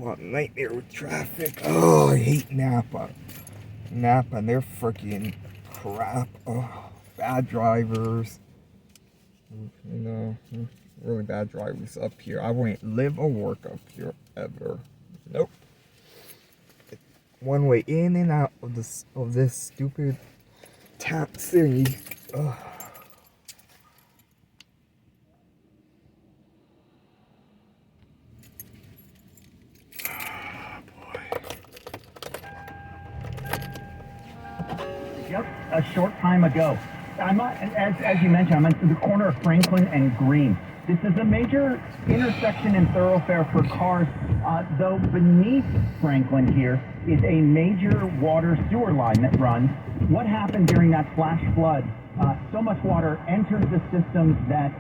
a nightmare with traffic. Oh, I hate Napa. Napa, and they're freaking crap. Oh, bad drivers. You know, really bad drivers up here. I wouldn't live or work up here ever. Nope. One way in and out of this stupid tap city. Ugh. Yep, a short time ago. As you mentioned, I'm at the corner of Franklin and Green. This is a major intersection and thoroughfare for cars, though beneath Franklin here is a major water sewer line that runs. What happened during that flash flood? So much water entered the system that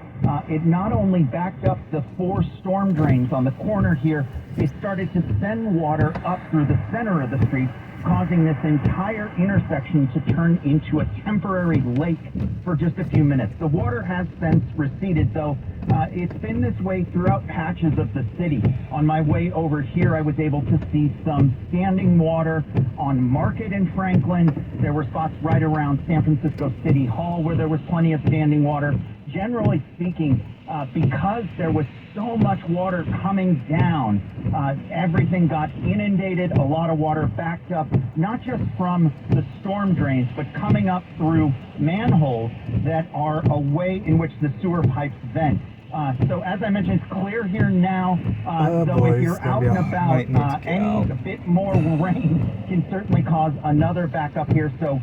it not only backed up the 4 storm drains on the corner here, it started to send water up through the center of the street, causing this entire intersection to turn into a temporary lake for just a few minutes. The water has since receded, though. It's been this way throughout patches of the city. On my way over here, I was able to see some standing water on Market in Franklin. There were spots right around San Francisco City Hall where there was plenty of standing water. Generally speaking, because there was so much water coming down, everything got inundated, a lot of water backed up, not just from the storm drains, but coming up through manholes that are a way in which the sewer pipes vent. So as I mentioned, it's clear here now, though if you're out and about, any bit more rain can certainly cause another backup here, so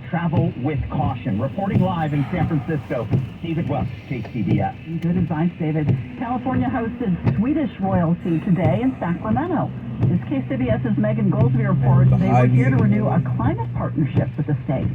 travel with caution. Reporting live in San Francisco, David Welch, KCBS. Good advice, David. California hosted Swedish royalty today in Sacramento. This KCBS's Megan Goldsby reports they were here to renew a climate partnership with the state.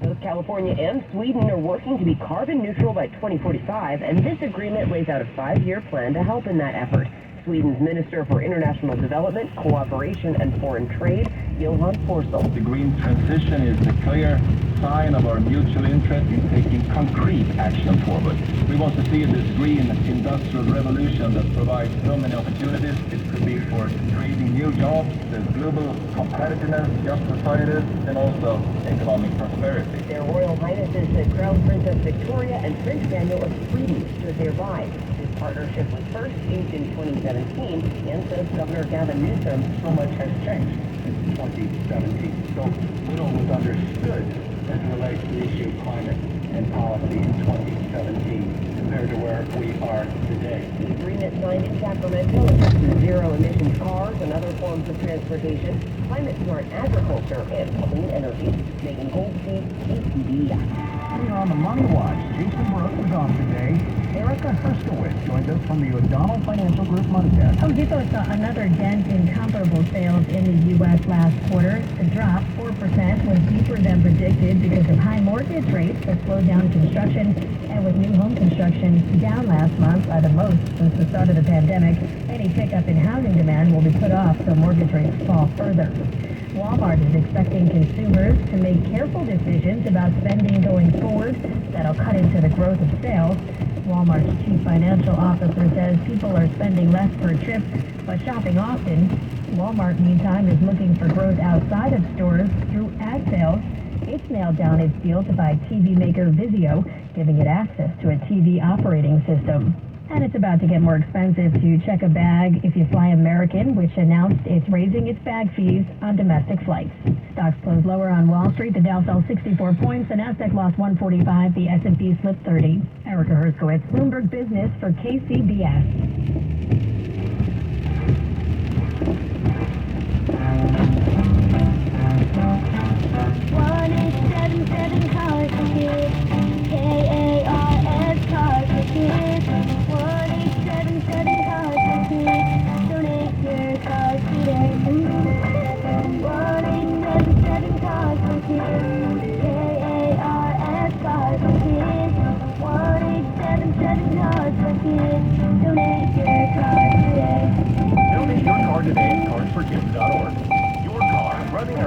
Both California and Sweden are working to be carbon neutral by 2045, and this agreement lays out a 5-year plan to help in that effort. Sweden's Minister for International Development, Cooperation and Foreign Trade, Johan Forsell. The green transition is a clear sign of our mutual interest in taking concrete action forward. We want to see this green industrial revolution that provides so many opportunities. It could be for creating new jobs, there's global competitiveness, just societies, and also economic prosperity. Their Royal Highnesses, the Crown Princess Victoria and Prince Daniel of Sweden, stood nearby. This partnership was first inked in 2017, and says Governor Gavin Newsom, So much has changed since 2017. So little was understood as it relates to the issue of climate and policy in 2017 compared to where we are today. the agreement signed in Sacramento addresses zero-emission cars and other forms of transportation, climate-smart agriculture, and clean energy. Megan Goldstein, KCBS. Here on the Money Watch, Jason Brooks is off today. Erica Herskowitz joins us from the O'Donnell Financial Group Money Desk. Home Depot saw another dent in comparable sales in the U.S. last quarter. The drop, 4%, was deeper than predicted because of high mortgage rates that slowed down construction, and with new home construction down last month by the most since the start of the pandemic, any pickup in housing demand will be put off so mortgage rates fall further. Walmart is expecting consumers to make careful decisions about spending going forward that'll cut into the growth of sales. Walmart's chief financial officer says people are spending less per trip, but shopping often. Walmart, meantime, is looking for growth outside of stores through ad sales. It's nailed down its deal to buy TV maker Vizio, giving it access to a TV operating system. And it's about to get more expensive to check a bag if you fly American, which announced it's raising its bag fees on domestic flights. Stocks closed lower on Wall Street. The Dow fell 64 points. The Nasdaq lost 145. The S&P slipped 30. Erica Herskowitz, Bloomberg Business for KCBS. Donate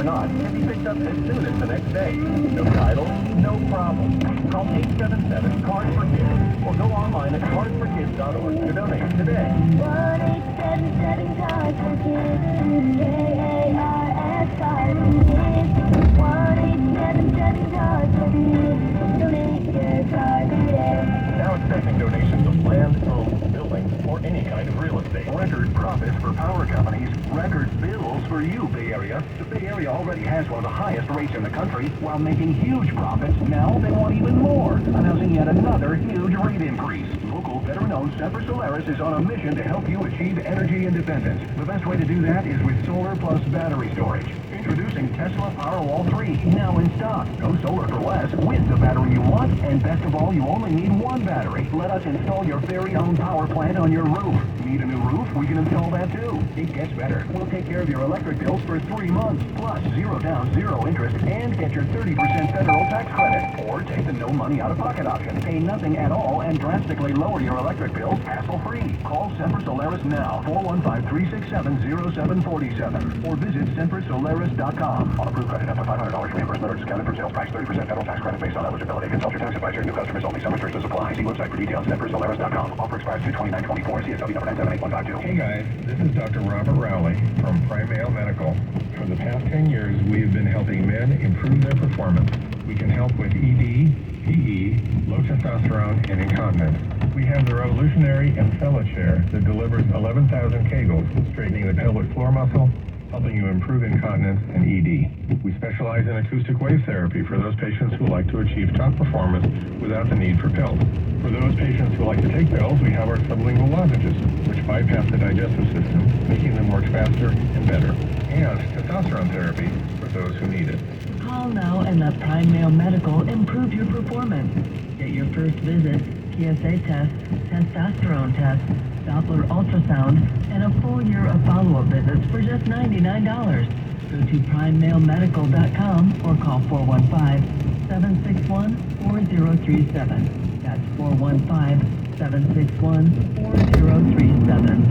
not, can be picked up as soon as the next day. No title, no problem. Call 877-CARS-FOR-KIDS or go online at carsforkids.org to donate today. 1-877-CARS-FOR-KIDS. K-A-R-S cars for kids. 1-877-CARS-FOR-KIDS. Donate your car today. Now accepting donations of land, homes, buildings, or any kind of real estate. Record profits for power companies. Record bills for you, Bay Area. The Bay Area already has one of the highest rates in the country while making huge profits. Now they want even more, announcing yet another huge rate increase. Local veteran-owned Semper Solaris is on a mission to help you achieve energy independence. The best way to do that is with solar plus battery storage. Introducing Tesla Powerwall 3, now in stock. Go solar for less with the battery you want, and best of all, you only need one battery. Let us install your very own power plant on your roof. Need a new roof? We can install that too. It gets better. We'll take care of your electric bills for 3 months, plus 0 down, 0 interest, and get your 30% federal tax credit. Or take the no money out of pocket option. Pay nothing at all and drastically lower your electric bills hassle-free. Call Semper Solaris now, 415-367-0747, or visit sempersolaris.com. On approved credit, up to $500 reimbursement or discounted from sales price, 30% federal tax credit based on eligibility. Consult your tax advisor. New customers only. Some restrictions apply. See website for details. sempersolaris.com. Offer expires 2/29/24. CSW number 978-152. Hey guys, this is Dr. Robert Rowley from Primal Medical. For the past 10 years, we have been helping men improve their performance. We can help with ED, PE, low testosterone, and incontinence. We have the revolutionary Emfella chair that delivers 11,000 kegels, straightening the pelvic floor muscle, helping you improve incontinence and ED. We specialize in acoustic wave therapy for those patients who like to achieve top performance without the need for pills. For those patients who like to take pills, we have our sublingual lozenges, which bypass the digestive system, making them work faster and better. And testosterone therapy for those who need it. Call now and let Prime Male Medical improve your performance. Get your first visit, PSA test, testosterone test, Doppler ultrasound, and a full year of follow-up visits for just $99. Go to primemalemedical.com or call 415-761-4037. That's 415-761-4037.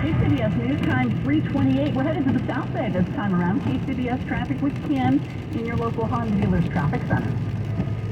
KCBS News Time 3:28. We're headed to the South Bay this time around. KCBS Traffic with Kim in your local Honda dealer's traffic center.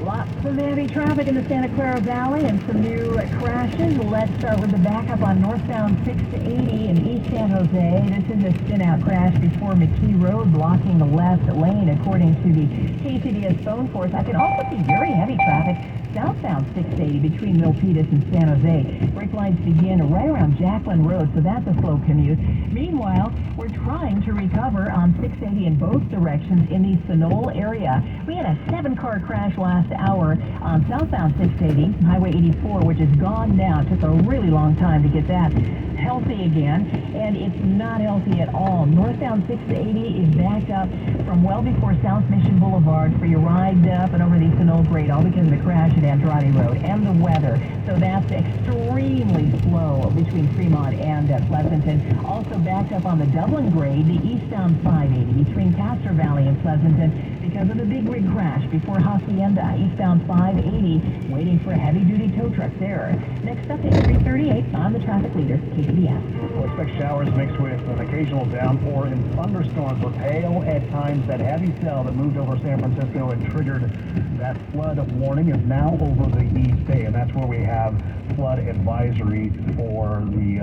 Lots of heavy traffic in the Santa Clara Valley and some new crashes. Let's start with the backup on northbound 680 in East San Jose. This is a spin-out crash before McKee Road, blocking the left lane, according to the KCBS phone force. I can also see very heavy traffic southbound 680 between Milpitas and San Jose. Brake lines begin right around Jacqueline Road, so that's a slow commute. Meanwhile, we're trying to recover on 680 in both directions in the Sonol area. We had a 7-car crash last hour on southbound 680, Highway 84, which is gone now. It took a really long time to get that healthy again, and it's not healthy at all. Northbound 680 is backed up from well before South Mission Boulevard for your ride up and over the Sonol grade, all because of the crash at Andrade Road and the weather. So that's extremely slow between Fremont and Pleasanton. Also backed up on the Dublin grade, the eastbound 580 between Castro Valley and Pleasanton because of the big rig crash before Hacienda. Eastbound 580 waiting for a heavy-duty tow truck there. Next up is 338 on the traffic leader, KCBS. We'll expect showers mixed with an occasional downpour and thunderstorms with hail at times. That heavy cell that moved over San Francisco and triggered that flood warning is now over the East Bay, and that's where we have flood advisory for the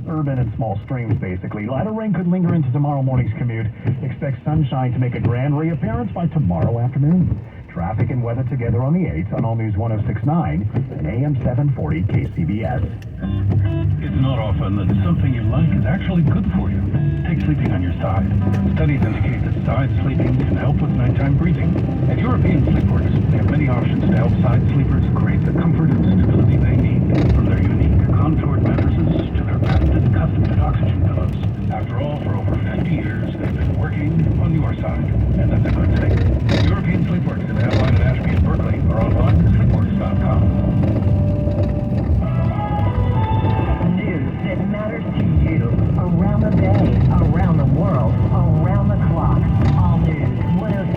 urban and small streams, basically. Lighter rain could linger into tomorrow morning's commute. Expect sunshine to make a grand reappearance by tomorrow afternoon. Traffic and weather together on the 8th on All News 106.9 and AM 740 KCBS. It's not often that something you like is actually good for you. Take sleeping on your side. Studies indicate that side sleeping can help with nighttime breathing. At European Sleepworks, they have many options to help side sleepers create the comfort and stability they need. From their unique contoured mattresses to their patented custom-fit oxygen pillows. After all, for over 50 years, they've been working on your side. And that's a good thing. European Sleepworks in Adeline and Ashby in Berkeley or online at sleepworks.com. News that matters to you around the bay, around the world, around the clock. All News 106.9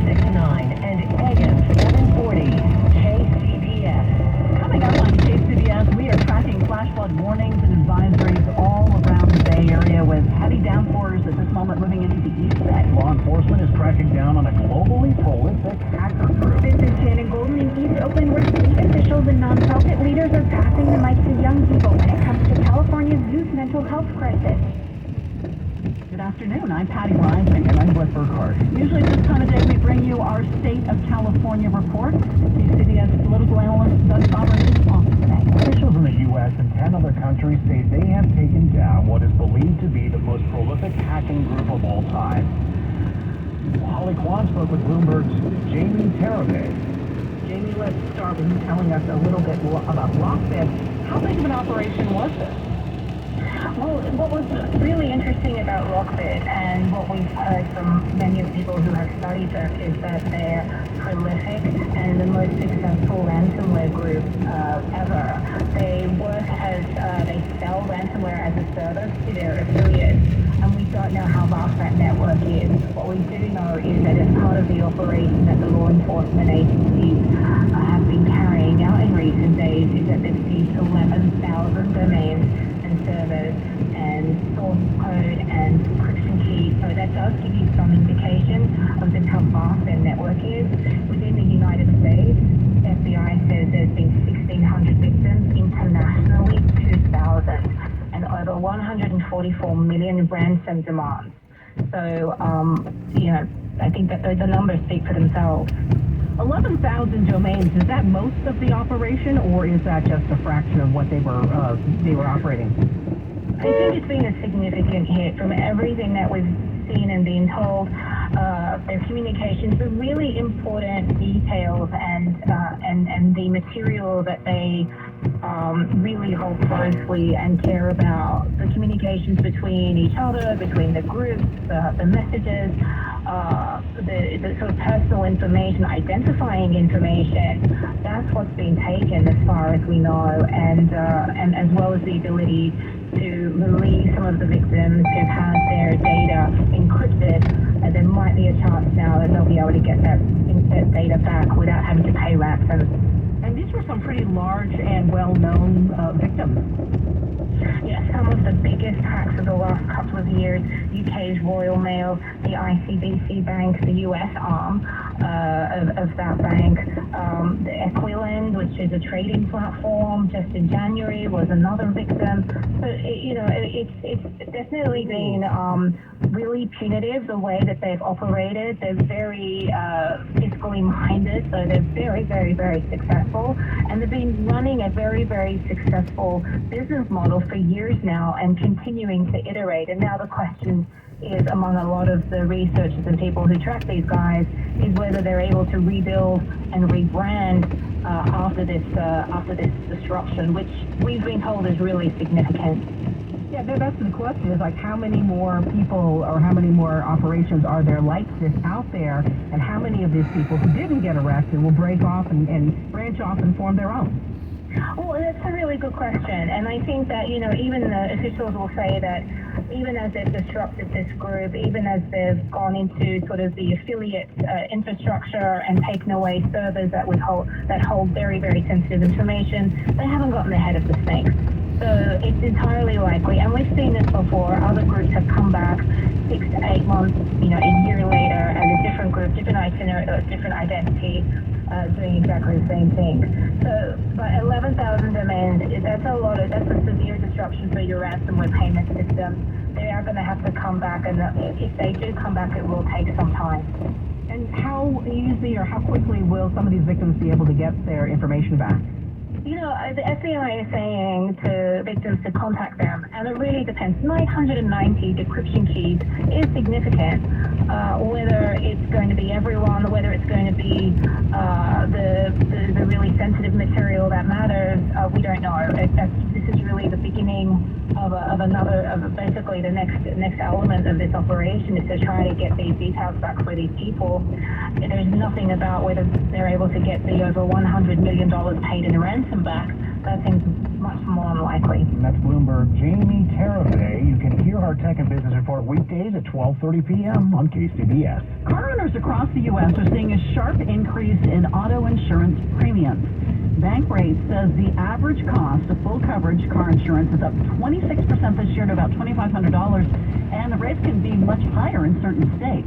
to the East Bay. Law enforcement is cracking down on a globally prolific hacker group. This is Shannon Goldman in East Oakland, where state officials and nonprofit leaders are passing the mic to young people when it comes to California's youth mental health crisis. Good afternoon. I'm Patty Ryan. And I'm Brett Burkhardt. Usually this time of day we bring you our State of California report. CBS political analyst Doug Roberts is off today. Officials in the U.S. and 10 other countries say they have taken down what is believed to be the most prolific hacking group of all time. Holly Kwan spoke with Bloomberg's Jamie Terabay. Jamie, let's start with you telling us a little bit about Lockbit. How big of an operation was this? Well, what was really interesting about Lockbit and what we've heard from many of the people who have studied them is that they're prolific and the most successful ransomware group ever. They work as, they sell ransomware as a service to their affiliates, and we don't know how vast that network is. What we do know is that as part of the operation that the law enforcement agencies have been carrying out in recent days is that they've seized 11,000 domains and servers and source code and encryption keys. So that does give you some indication of just how vast their network is. Within the United States, FBI says there's been 1,600 victims, internationally 2,000, and over 144 million ransom demands. So, I think that the numbers speak for themselves. 11,000 domains, is that most of the operation, or is that just a fraction of what they were operating? I think it's been a significant hit from everything that we've seen and been told. Their communications, the really important details and the material that they really hold closely and care about. The communications between each other, between the groups, the messages, the sort of personal information, identifying information. That's what's been taken as far as we know, and as well as the ability to release some of the victims who've had their data encrypted. There might be a chance now that they'll be able to get that data back without having to pay ransom. And these were some pretty large and well-known victims. Yes, some of the biggest hacks of the last couple of years, UK's Royal Mail, the ICBC Bank, the US arm of that bank, the Equilend, which is a trading platform, just in January was another victim. So, it's definitely been really punitive the way that they've operated. They're very fiscally minded, so they're very, very, very successful. And they've been running a very, very successful business model for years now and continuing to iterate. And now the question is, among a lot of the researchers and people who track these guys, is whether they're able to rebuild and rebrand after this disruption, which we've been told is really significant. Yeah, that's the question, is like how many more people or how many more operations are there like this out there, and how many of these people who didn't get arrested will break off and branch off and form their own? Well, that's a really good question, and I think that, even the officials will say that even as they've disrupted this group, even as they've gone into sort of the affiliate infrastructure and taken away servers that hold very, very sensitive information, they haven't gotten ahead of the snakes. So it's entirely likely, and we've seen this before, other groups have come back 6 to 8 months, a year later, and a different group, different itinerary, different identity, doing exactly the same thing. So, but 11,000 domains, that's a severe disruption for your ransomware payment system. They are going to have to come back, and if they do come back, it will take some time. And how easy or how quickly will some of these victims be able to get their information back? The FBI is saying to victims to contact them, and it really depends. 990 decryption keys is significant. Whether it's going to be everyone, whether it's going to be the really sensitive material that matters, we don't know. This is really the beginning of basically the next element of this operation is to try to get these details back for these people. There's nothing about whether they're able to get the over $100 million paid in ransom back. That seems much more unlikely. And that's Bloomberg Jamie Terabay. You can hear our Tech and Business Report weekdays at 12:30 p.m. on KCBS. Car owners across the U.S. are seeing a sharp increase in auto insurance premiums. Bankrate says the average cost of full coverage car insurance is up 26% this year to about $2,500, and the rates can be much higher in certain states.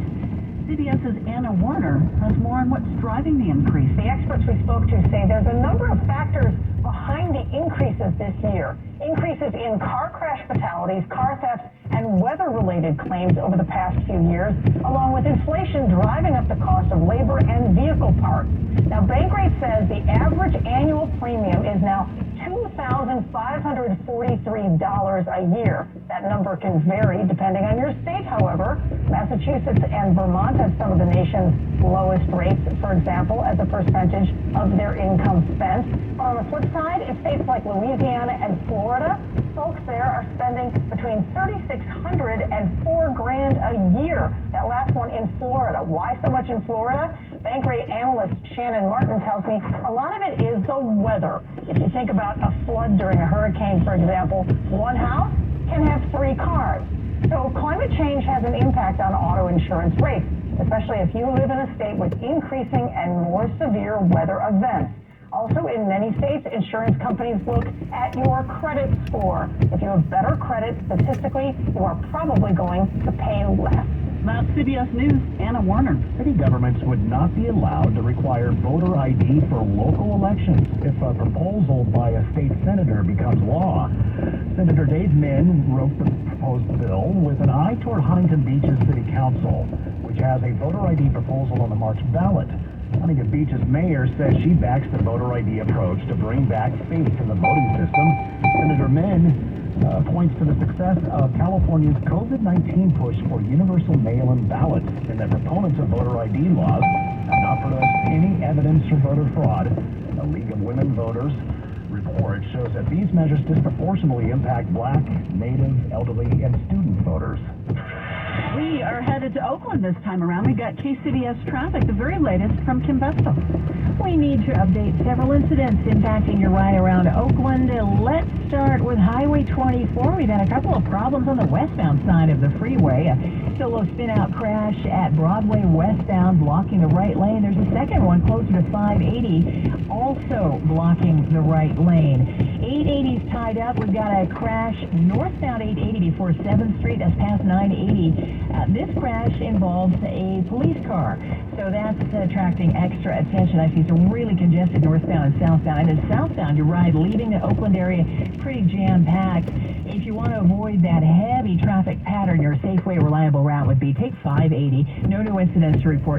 CBS's Anna Warner has more on what's driving the increase. The experts we spoke to say there's a number of factors behind the increases this year. Increases in car crash fatalities, car thefts, and weather-related claims over the past few years, along with inflation driving up the cost of labor and vehicle parts. Now, Bankrate says the average annual premium is now $2,543 a year. That number can vary depending on your state, however. Massachusetts and Vermont have some of the nation's lowest rates, for example, as a percentage of their income spent. But on the flip side, in states like Louisiana and Florida, folks there are spending between $3,600 and $4,000 a year. That last one in Florida. Why so much in Florida? Bankrate analyst Shannon Martin tells me a lot of it is the weather. If you think about a flood during a hurricane, for example, one house can have 3 cars. So climate change has an impact on auto insurance rates, especially if you live in a state with increasing and more severe weather events. Also, in many states, insurance companies look at your credit score. If you have better credit, statistically, you are probably going to pay less. That's CBS News' Anna Warner. City governments would not be allowed to require voter ID for local elections if a proposal by a state senator becomes law. Senator Dave Min wrote the proposed bill with an eye toward Huntington Beach's City Council, which has a voter ID proposal on the March ballot. Huntington Beach's mayor says she backs the voter ID approach to bring back faith in the voting system. Senator Min points to the success of California's COVID-19 push for universal mail-in ballots, and that proponents of voter ID laws have not produced any evidence for voter fraud. The League of Women Voters report shows that these measures disproportionately impact Black, Native, elderly, and student voters. We are headed to Oakland this time around. We got KCBS traffic, the very latest from Kim Vestal. We need to update several incidents impacting your ride around Oakland. Let's start with Highway 24. We've had a couple of problems on the westbound side of the freeway. A solo spin-out crash at Broadway westbound blocking the right lane. There's a second one closer to 580, also blocking the right lane. 880's tied up. We've got a crash northbound 880 before 7th Street. That's past 980. This crash involves a police car, so that's attracting extra attention. I see some really congested northbound and southbound. And then southbound, your ride leaving the Oakland area pretty jam-packed. If you want to avoid that heavy traffic pattern, your safe way, reliable route would be take 580. No new incidents to report.